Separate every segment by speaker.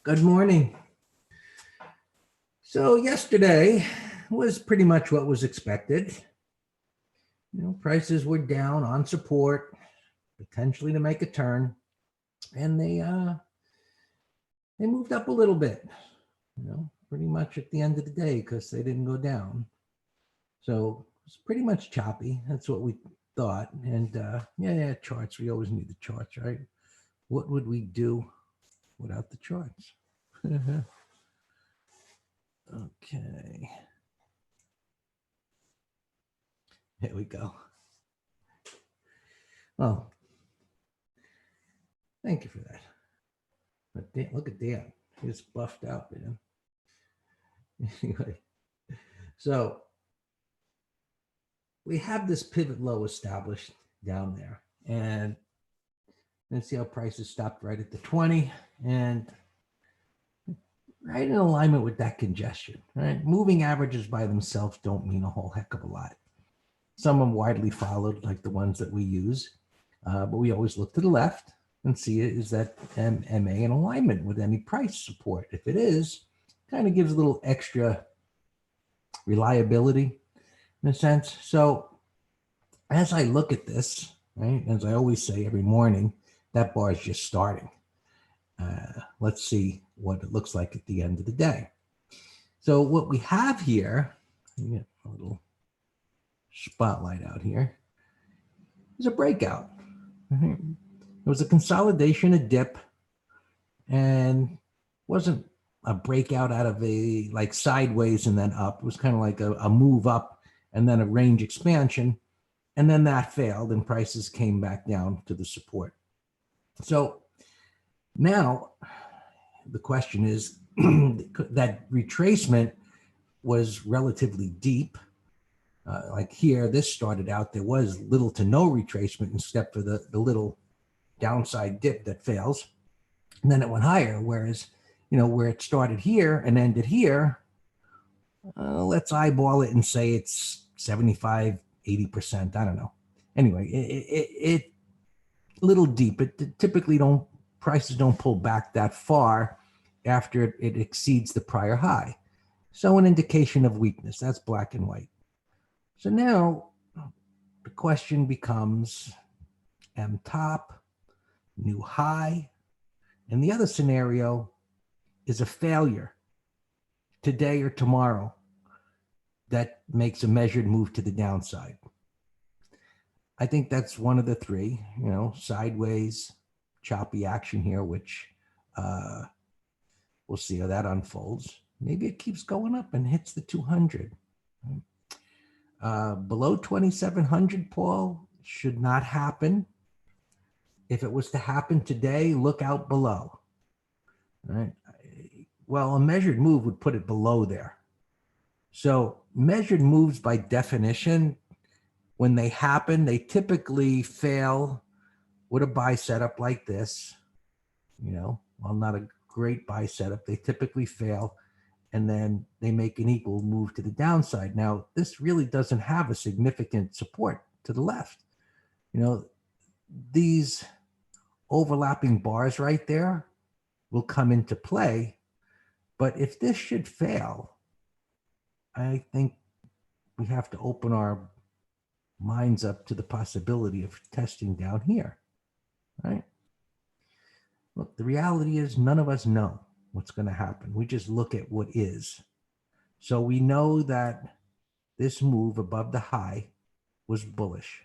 Speaker 1: Good morning. So yesterday was pretty much what was expected. Prices were down on support, potentially to make a turn, and they moved up a little bit. Pretty much at the end of the day because they didn't go down. So it's pretty much choppy. That's what we thought. And yeah, charts. We always need the charts, right? What would we do without the charts? Okay. Here we go. Well, thank you for that. But damn, look at Dan. He's buffed out, man. Anyway, so we have this pivot low established down there. And let's see how prices stopped right at the 20 and right in alignment with that congestion, right? Moving averages by themselves don't mean a whole heck of a lot. Some are widely followed, like the ones that we use, but we always look to the left and see is that MA in alignment with any price support. If it is, kind of gives a little extra reliability in a sense. So as I look at this, right, as I always say every morning, that bar is just starting. Let's see what it looks like at the end of the day. So what we have here, get a little spotlight out here, is a breakout. It was a consolidation, a dip, and wasn't a breakout out of a like sideways and then up. It was kind of like a move up and then a range expansion. And then that failed and prices came back down to the support. So now the question is that retracement was relatively deep. Like here, this started out, there was little to no retracement except for the little downside dip that fails. And then it went higher, whereas, where it started here and ended here, let's eyeball it and say it's 75, 80%. I don't know. Anyway, it little deep. It typically prices don't pull back that far after it exceeds the prior high. So an indication of weakness. That's black and white. So now the question becomes M top, new high, and the other scenario is a failure today or tomorrow that makes a measured move to the downside. I think that's one of the three, sideways, choppy action here, which we'll see how that unfolds. Maybe it keeps going up and hits the 200. Below 2,700, Paul, should not happen. If it was to happen today, look out below. All right. Well, a measured move would put it below there. So measured moves by definition, when they happen, they typically fail with a buy setup like this. Well, not a great buy setup. They typically fail, and then they make an equal move to the downside. Now, this really doesn't have a significant support to the left. These overlapping bars right there will come into play. But if this should fail, I think we have to open our minds up to the possibility of testing down here, right? Look, the reality is none of us know what's going to happen. We just look at what is. So we know that this move above the high was bullish.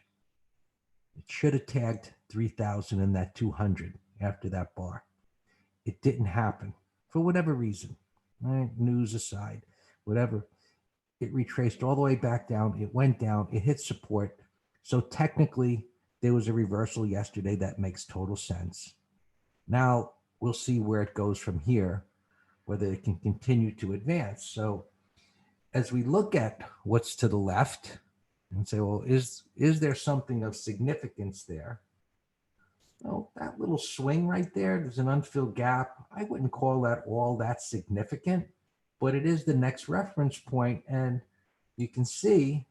Speaker 1: It should have tagged 3,000 and that 200 after that bar. It didn't happen for whatever reason, right? News aside, whatever. It retraced all the way back down. It went down. It hit support. So technically, there was a reversal yesterday that makes total sense. Now we'll see where it goes from here, whether it can continue to advance. So as we look at what's to the left and say, well, is there something of significance there? Well, that little swing right there, there's an unfilled gap. I wouldn't call that all that significant, but it is the next reference point. And you can see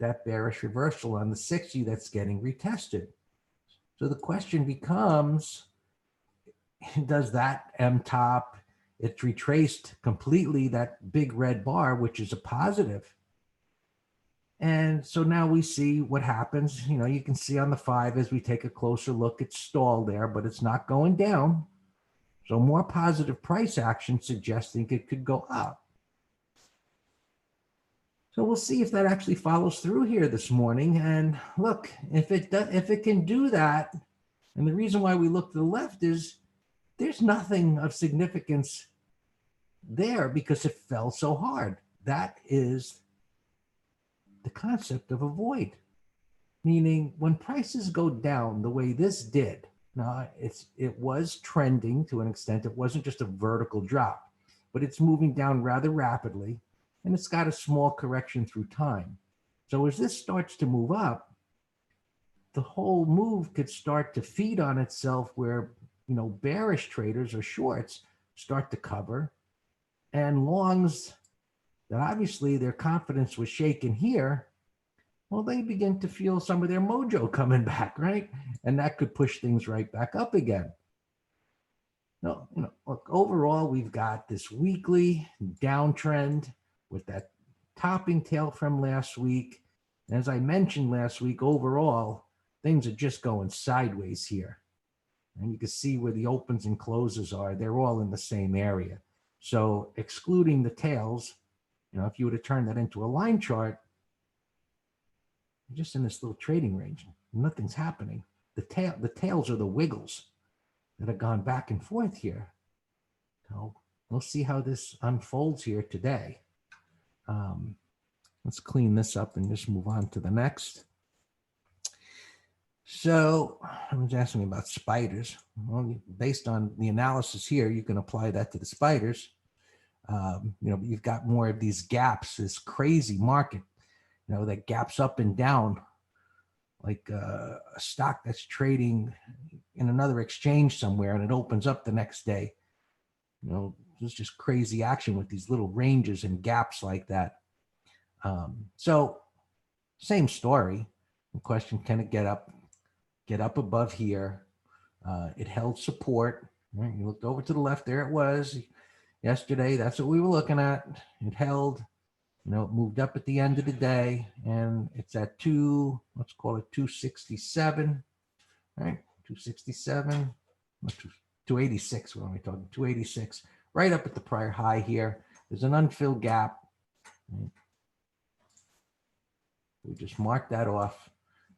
Speaker 1: that bearish reversal on the 60 that's getting retested. So the question becomes, it does that M top. It's retraced completely that big red bar, which is a positive. And so now we see what happens. You know, you can see on the 5 as we take a closer look, it's stalled there, but it's not going down. So more positive price action suggesting it could go up. So we'll see if that actually follows through here this morning. And look, if it can do that, and the reason why we look to the left is there's nothing of significance there because it fell so hard. That is the concept of a void, meaning when prices go down the way this did. Now it was trending to an extent. It wasn't just a vertical drop, but it's moving down rather rapidly, and it's got a small correction through time. So as this starts to move up, the whole move could start to feed on itself where, you know, bearish traders or shorts start to cover, and longs that obviously their confidence was shaken here, well, they begin to feel some of their mojo coming back, right? And that could push things right back up again. No, you know, look, overall, we've got this weekly downtrend with that topping tail from last week. And as I mentioned last week, overall, things are just going sideways here. And you can see where the opens and closes are. They're all in the same area. So excluding the tails, you know, if you were to turn that into a line chart, you're just in this little trading range. Nothing's happening. The tails are the wiggles that have gone back and forth here. So we'll see how this unfolds here today. Let's clean this up and just move on to the next. So I was asking me about spiders. Well, based on the analysis here, you can apply that to the spiders. You know, you've got more of these gaps, this crazy market, you know, that gaps up and down like a stock that's trading in another exchange somewhere and it opens up the next day. You know, there's just crazy action with these little ranges and gaps like that. So same story. The question, can it get up above here? It held support. Right? You looked over to the left, there it was. Yesterday, that's what we were looking at. It held, you know, it moved up at the end of the day, and it's at let's call it 267, right? 267, 286, what am I talking? 286, right up at the prior high here. There's an unfilled gap. Right? We just mark that off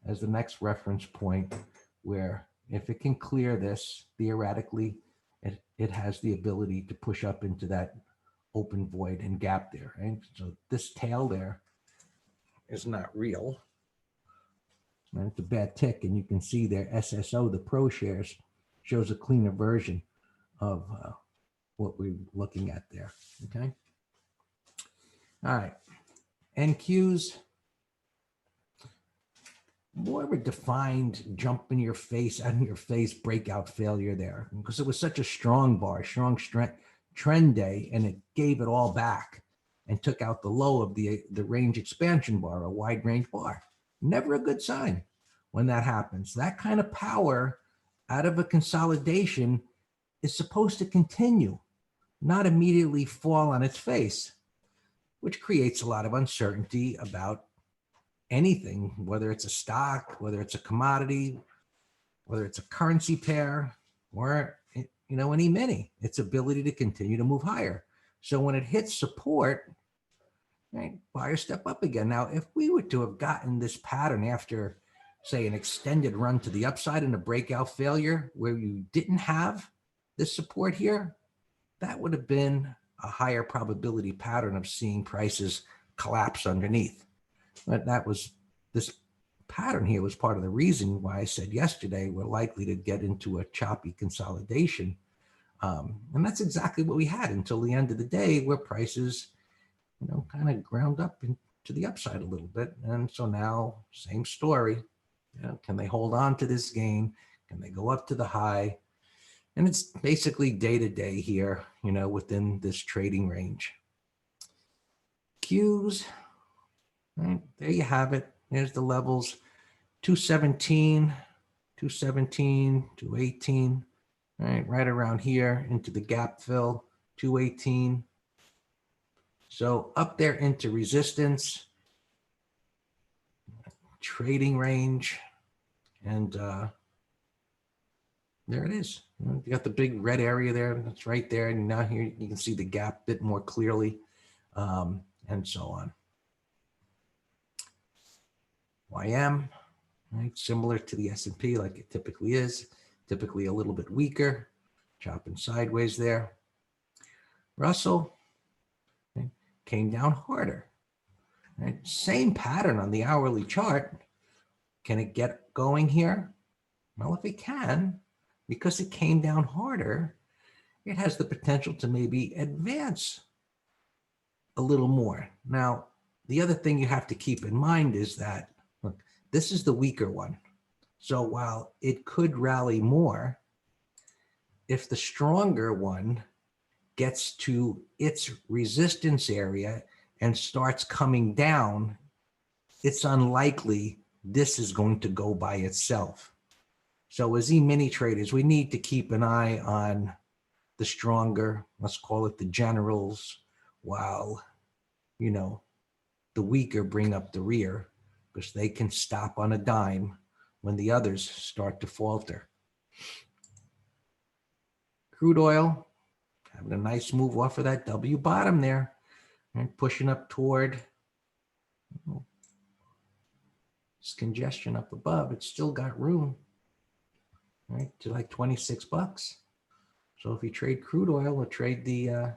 Speaker 1: as the next reference point where if it can clear this, theoretically, it has the ability to push up into that open void and gap there. Right? So this tail there is not real. And it's a bad tick, and you can see there SSO, the pro shares, shows a cleaner version of what we're looking at there. Okay. All right. NQs, more of a defined jump in your face, out in your face breakout failure there, because it was such a strong bar, strong strength trend day, and it gave it all back and took out the low of the range expansion bar, a wide range bar. Never a good sign when that happens. That kind of power out of a consolidation is supposed to continue, not immediately fall on its face, which creates a lot of uncertainty about anything, whether it's a stock, whether it's a commodity, whether it's a currency pair, or, you know, any mini, its ability to continue to move higher. So when it hits support, right, buyers step up again. Now, if we were to have gotten this pattern after, say, an extended run to the upside and a breakout failure where you didn't have this support here, that would have been a higher probability pattern of seeing prices collapse underneath. But this pattern here was part of the reason why I said yesterday we're likely to get into a choppy consolidation. And that's exactly what we had until the end of the day, where prices, you know, kind of ground up into the upside a little bit. And so now, same story. You know, can they hold on to this gain? Can they go up to the high? And it's basically day to day here, you know, within this trading range. Qs, right, there you have it. There's the levels, 217, 217, 218. right around here into the gap fill, 218. So up there into resistance, trading range, and there it is. You got the big red area there. That's right there. And now here you can see the gap a bit more clearly, and so on. YM, right? Similar to the S&P like it typically is. Typically a little bit weaker. Chopping sideways there. Russell, okay, came down harder. Right? Same pattern on the hourly chart. Can it get going here? Well, if it can, because it came down harder, it has the potential to maybe advance a little more. Now, the other thing you have to keep in mind is that, look, this is the weaker one. So while it could rally more, if the stronger one gets to its resistance area and starts coming down, it's unlikely this is going to go by itself. So as E-mini traders, we need to keep an eye on the stronger, let's call it the generals, while, you know, the weaker bring up the rear, because they can stop on a dime when the others start to falter. Crude oil, having a nice move off of that W bottom there, and pushing up toward this congestion up above. It's still got room, right, to like 26 bucks. So if you trade crude oil or trade the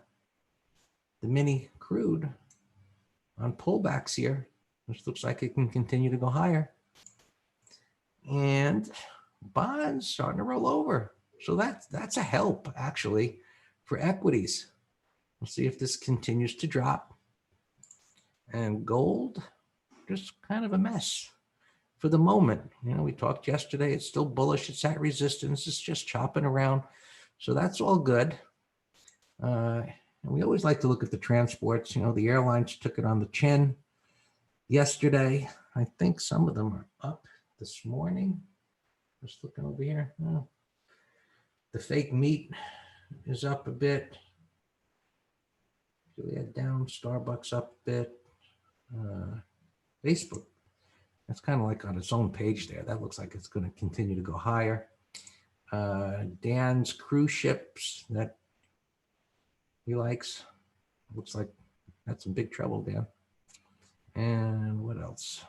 Speaker 1: mini crude on pullbacks here, which looks like it can continue to go higher. And bonds starting to roll over. So that's a help, actually, for equities. We'll see if this continues to drop. And gold, just kind of a mess for the moment. You know, we talked yesterday. It's still bullish. It's at resistance. It's just chopping around. So that's all good. And we always like to look at the transports. You know, the airlines took it on the chin yesterday. I think some of them are up this morning. Just looking over here. Oh, the fake meat is up a bit. Juliet down. Starbucks up a bit. Facebook, that's kind of like on its own page there. That looks like it's going to continue to go higher. Dan's cruise ships that he likes. Looks like that's some big trouble, Dan. And what else?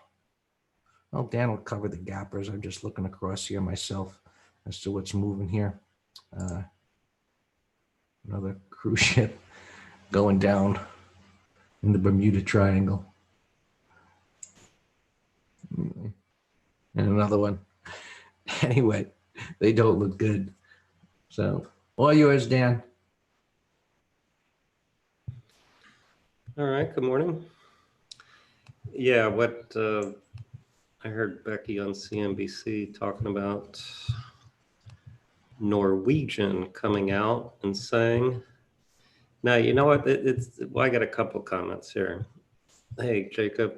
Speaker 1: Well, Dan will cover the gappers. I'm just looking across here myself as to what's moving here. Another cruise ship going down in the Bermuda Triangle. And another one. Anyway, they don't look good. So, all yours, Dan.
Speaker 2: All right, good morning. Yeah, what I heard Becky on CNBC talking about Norwegian coming out and saying, now, you know what, well, I got a couple comments here. Hey, Jacob,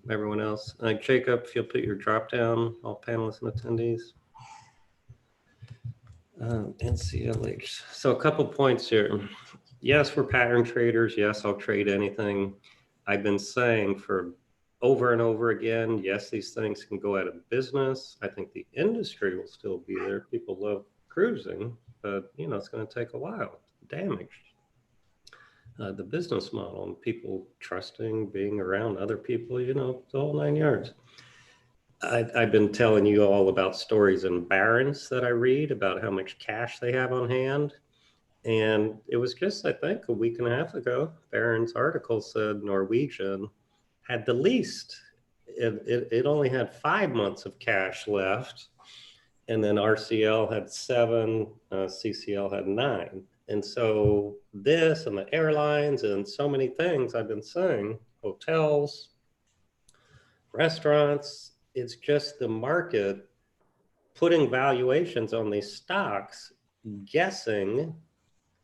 Speaker 2: everyone else. Jacob, if you'll put your drop down, all panelists and attendees. NCLH. So a couple points here. Yes, we're pattern traders. Yes, I'll trade anything. I've been saying for over and over again, yes, these things can go out of business. I think the industry will still be there. People love cruising, but you know, it's going to take a while. Damaged. The business model and people trusting, being around other people, you know, the whole 9 yards. I've been telling you all about stories in Barron's that I read about how much cash they have on hand. And it was just, I think, a week and a half ago, Barron's article said Norwegian had the least. It only had 5 months of cash left. And then RCL had 7, CCL had 9. And so this and the airlines and so many things I've been saying, hotels, restaurants, it's just the market putting valuations on these stocks, guessing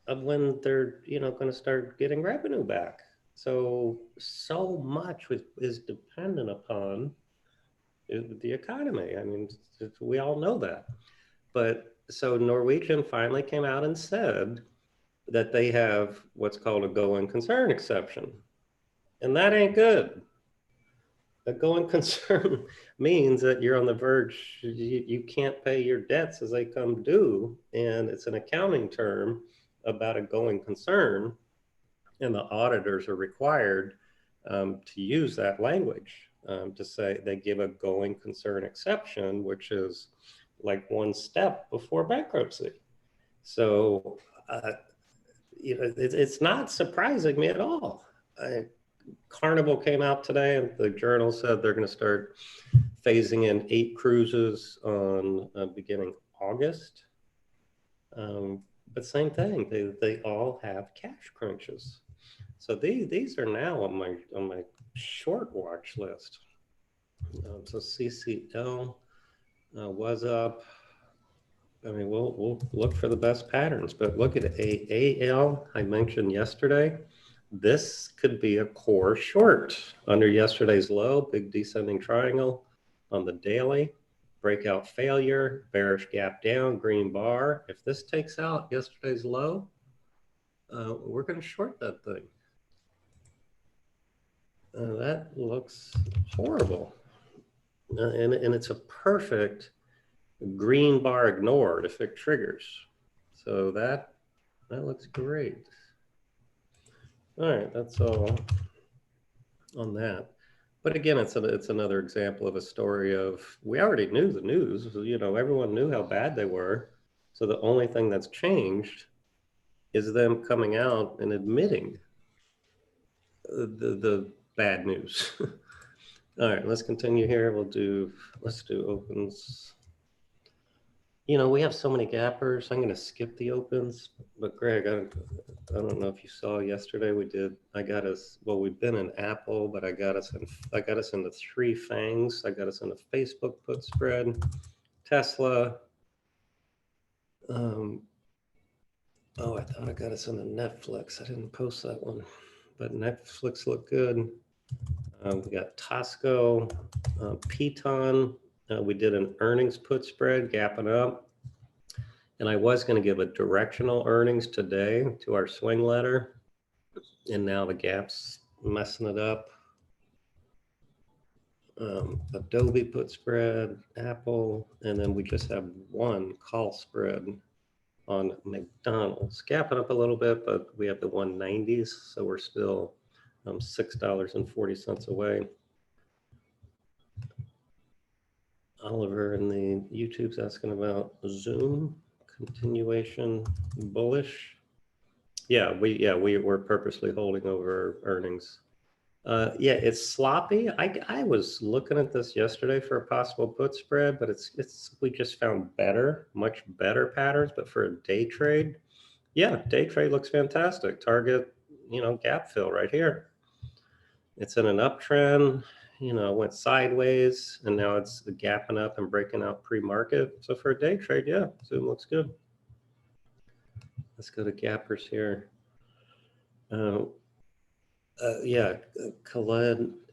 Speaker 2: of when they're, you know, going to start getting revenue back. So much is dependent upon the economy. I mean, we all know that. But so Norwegian finally came out and said that they have what's called a going concern exception. And that ain't good. A going concern means that you're on the verge, you can't pay your debts as they come due. And it's an accounting term about a going concern. And the auditors are required to use that language to say they give a going concern exception, which is like one step before bankruptcy. So, it's not surprising me at all. Carnival came out today, and the Journal said they're going to start phasing in 8 cruises on beginning August. But same thing, they all have cash crunches. So these are now on my short watch list. So CCL was up. I mean, we'll look for the best patterns, but look at AAL. I mentioned yesterday. This could be a core short under yesterday's low, big descending triangle on the daily, breakout failure, bearish gap down, green bar. If this takes out yesterday's low, we're going to short that thing. That looks horrible. And it's a perfect green bar ignored if it triggers. So that looks great. All right, that's all on that. But again, it's another example of a story of, we already knew the news, everyone knew how bad they were. So the only thing that's changed is them coming out and admitting the bad news. All right, let's continue here. Let's do opens. We have so many gappers. I'm going to skip the opens. But Greg, I don't know if you saw yesterday. We've been in Apple, but I got us into 3 fangs. I got us into Facebook put spread, Tesla. I thought I got us into Netflix. I didn't post that one, but Netflix looked good. We got Tosco, Piton. We did an earnings put spread, gapping up. And I was going to give a directional earnings today to our swing letter. And now the gap's messing it up. Adobe put spread, Apple, and then we just have one call spread on McDonald's. Gapping up a little bit, but we have the 190s. So we're still $6.40 away. Oliver in the YouTube's asking about Zoom continuation bullish. We're purposely holding over earnings. It's sloppy. I was looking at this yesterday for a possible put spread, but we just found much better patterns. But for a day trade, day trade looks fantastic. Target, gap fill right here. It's in an uptrend. Went sideways, and now it's gapping up and breaking out pre-market. So for a day trade, Zoom looks good. Let's go to gappers here. Khaled,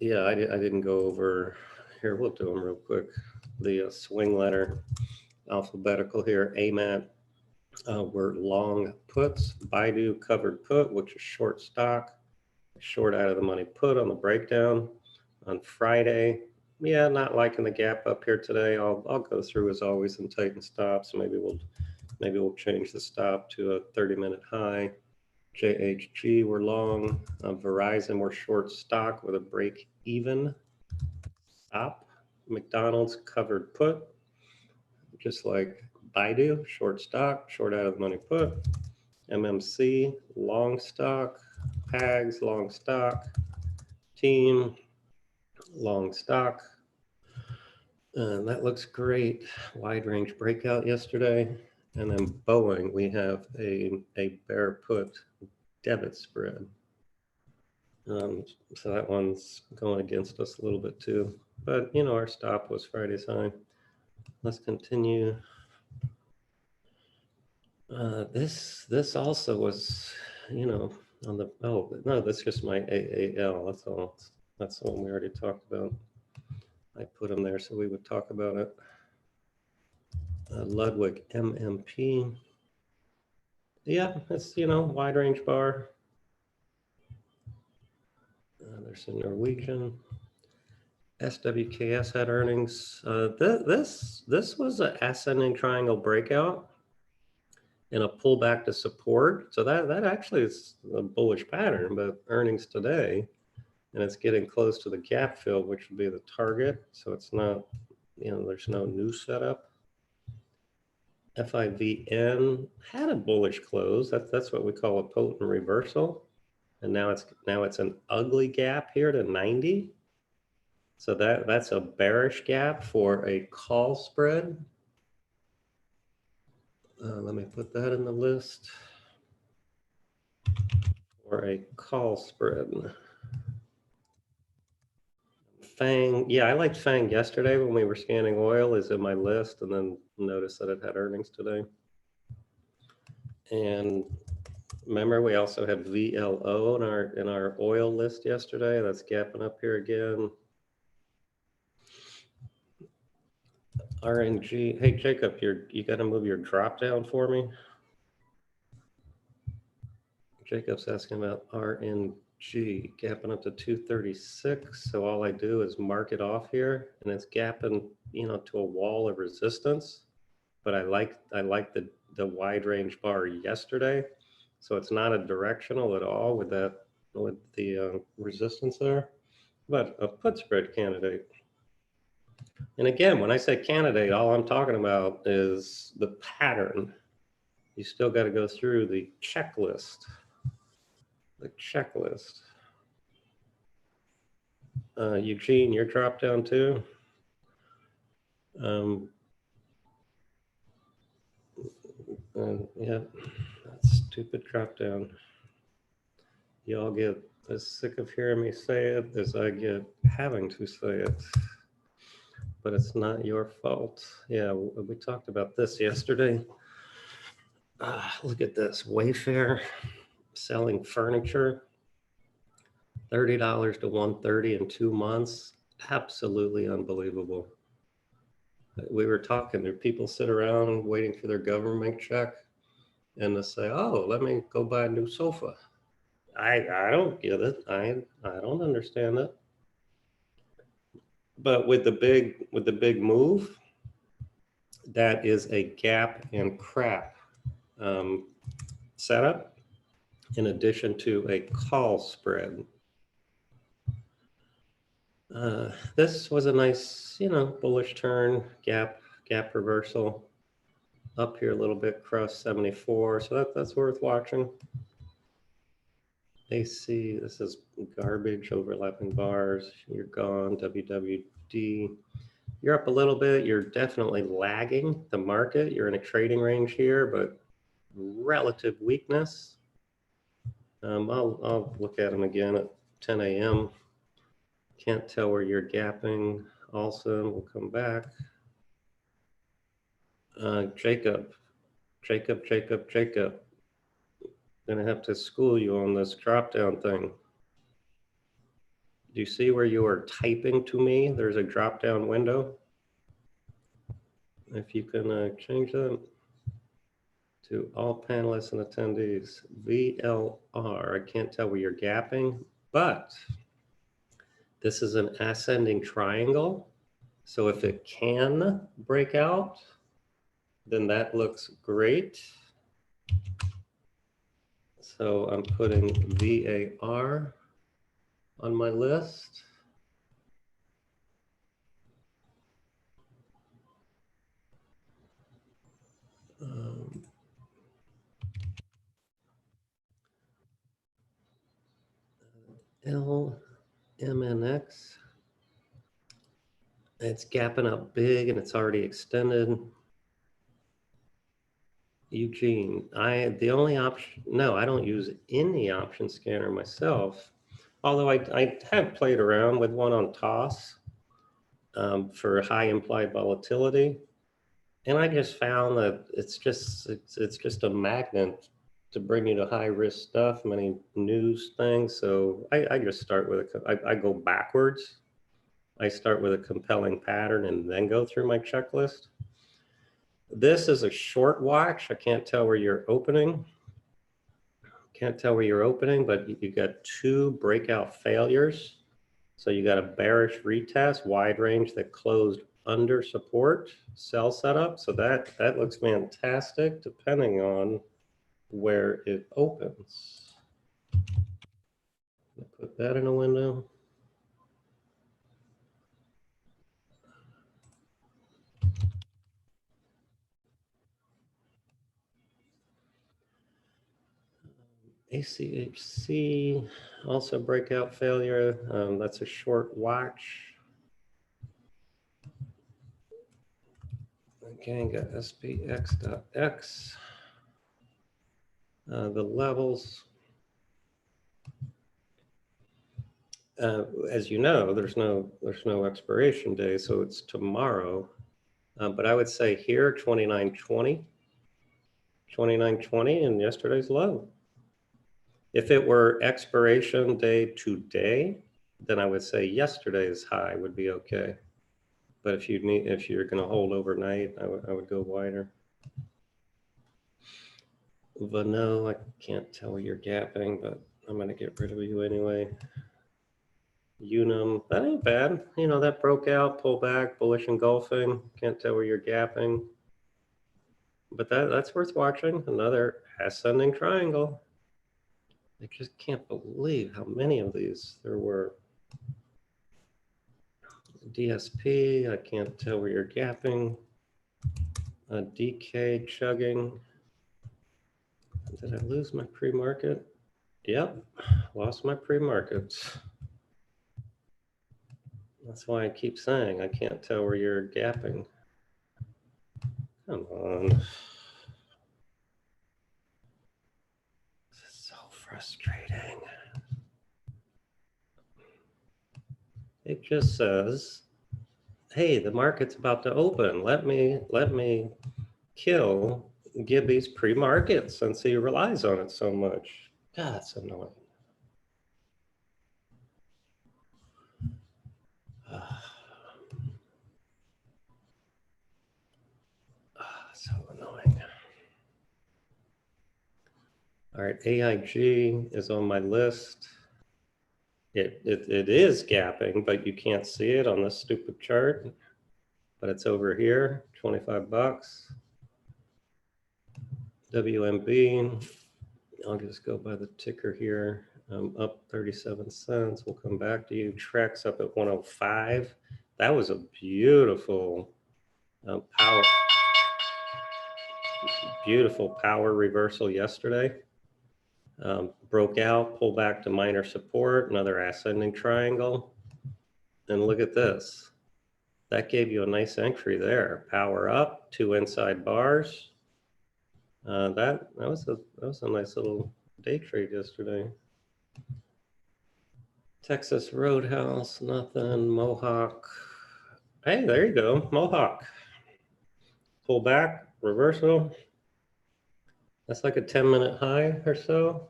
Speaker 2: I didn't go over here. We'll do them real quick. The swing letter, alphabetical here. AMAT, we're long puts. Baidu covered put, which is short stock. Short out of the money put on the breakdown. On Friday, not liking the gap up here today. I'll go through as always and tighten stops. Maybe we'll change the stop to a 30-minute high. JHG, we're long. Verizon, we're short stock with a break even stop. McDonald's covered put, just like Baidu, short stock, short out of the money put. MMC, long stock. PAGS, long stock. Team, long stock. And that looks great. Wide range breakout yesterday. And then Boeing, we have a bear put debit spread. So that one's going against us a little bit too. But, our stop was Friday's high. Let's continue. This also was, on the, no, that's just my AAL. That's all. That's the one we already talked about. I put them there so we would talk about it. Ludwig MMP. Yeah, it's, you know, wide range bar. There's a Norwegian. SWKS had earnings. This was an ascending triangle breakout and a pullback to support. So that actually is a bullish pattern, but earnings today, and it's getting close to the gap fill, which would be the target. So it's not, you know, there's no new setup. FIVN had a bullish close. That's what we call a potent reversal. And now it's an ugly gap here to 90. So that's a bearish gap for a call spread. Let me put that in the list for a call spread. FANG, yeah, I liked FANG yesterday when we were scanning oil, is in my list, and then noticed that it had earnings today. And remember, we also had VLO in our oil list yesterday. That's gapping up here again. RNG. Hey Jacob, you got to move your drop down for me. Jacob's asking about RNG gapping up to 236. So all I do is mark it off here, and it's gapping, you know, to a wall of resistance. But I like the wide range bar yesterday, so it's not a directional at all with the resistance there, but a put spread candidate. And again, when I say candidate, all I'm talking about is the pattern. You still got to go through the checklist. The checklist. Eugene, you're dropped down too. Yeah, that stupid drop down. Y'all get as sick of hearing me say it as I get having to say it. But it's not your fault. Yeah, we talked about this yesterday. Look at this, Wayfair selling furniture, $30 to $130 in 2 months. Absolutely unbelievable. We were talking, there people sit around waiting for their government check and they say, oh, let me go buy a new sofa. I don't get it. I don't understand it. But with the big move, that is a gap and crap setup in addition to a call spread. This was a nice, you know, bullish turn, gap reversal up here a little bit, cross 74. So that's worth watching. AC, this is garbage, overlapping bars. You're gone, WWD. You're up a little bit. You're definitely lagging the market. You're in a trading range here, but relative weakness. I'll look at them again at 10 a.m. Can't tell where you're gapping. Also, we'll come back. Jacob. Gonna have to school you on this drop down thing. Do you see where you are typing to me? There's a drop down window. If you can change that to all panelists and attendees, VLR, I can't tell where you're gapping, but this is an ascending triangle. So if it can break out, then that looks great. So I'm putting VAR on my list. LMNX. It's gapping up big and it's already extended. Eugene, the only option, no, I don't use any option scanner myself. Although I have played around with one on TOS for high implied volatility. And I just found that it's just a magnet to bring you to high risk stuff, many news things. So I just start with I go backwards. I start with a compelling pattern and then go through my checklist. This is a short watch. I can't tell where you're opening. Can't tell where you're opening, but you got two breakout failures. So you got a bearish retest, wide range that closed under support, sell setup. So that looks fantastic depending on where it opens. Put that in a window. ACHC, also breakout failure. That's a short watch. Again, got SPX.X. The levels. As you know, there's no expiration day, so it's tomorrow. But I would say here, 29.20, 29.20, and yesterday's low. If it were expiration day today, then I would say yesterday's high would be okay. But if you're going to hold overnight, I would go wider. Vano, I can't tell where you're gapping, but I'm going to get rid of you anyway. Unum, that ain't bad. You know, that broke out, pull back, bullish engulfing. Can't tell where you're gapping. But that's worth watching. Another ascending triangle. I just can't believe how many of these there were. DSP, I can't tell where you're gapping. DK chugging. Did I lose my pre-market? Yep, lost my pre-market. That's why I keep saying I can't tell where you're gapping. Come on. This is so frustrating. It just says, hey, the market's about to open. Let me kill Gibby's pre-market since he relies on it so much. God, that's annoying. So annoying. All right, AIG is on my list. It is gapping, but you can't see it on this stupid chart. But it's over here, 25 bucks. WMB, I'll just go by the ticker here. Up 37 cents. We'll come back to you. Trex up at 105. That was a beautiful power reversal yesterday. Broke out, pulled back to minor support, another ascending triangle. And look at this. That gave you a nice entry there. Power up, two inside bars. That was a nice little day trade yesterday. Texas Roadhouse, nothing. Mohawk. Hey, there you go, Mohawk. Pull back, reversal. That's like a 10-minute high or so.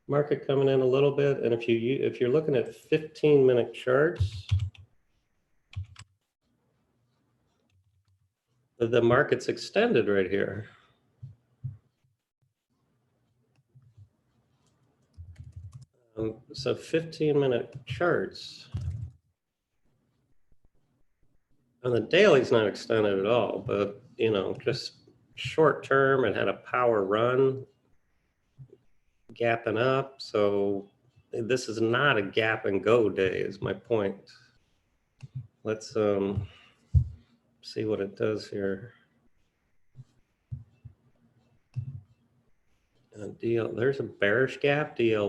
Speaker 2: Market coming in a little bit, and if you're looking at 15-minute charts, the market's extended right here. So 15-minute charts. And the daily's not extended at all, but you know, just short term, it had a power run, gapping up. So this is not a gap and go day, is my point. Let's see what it does here. There's a bearish gap, DL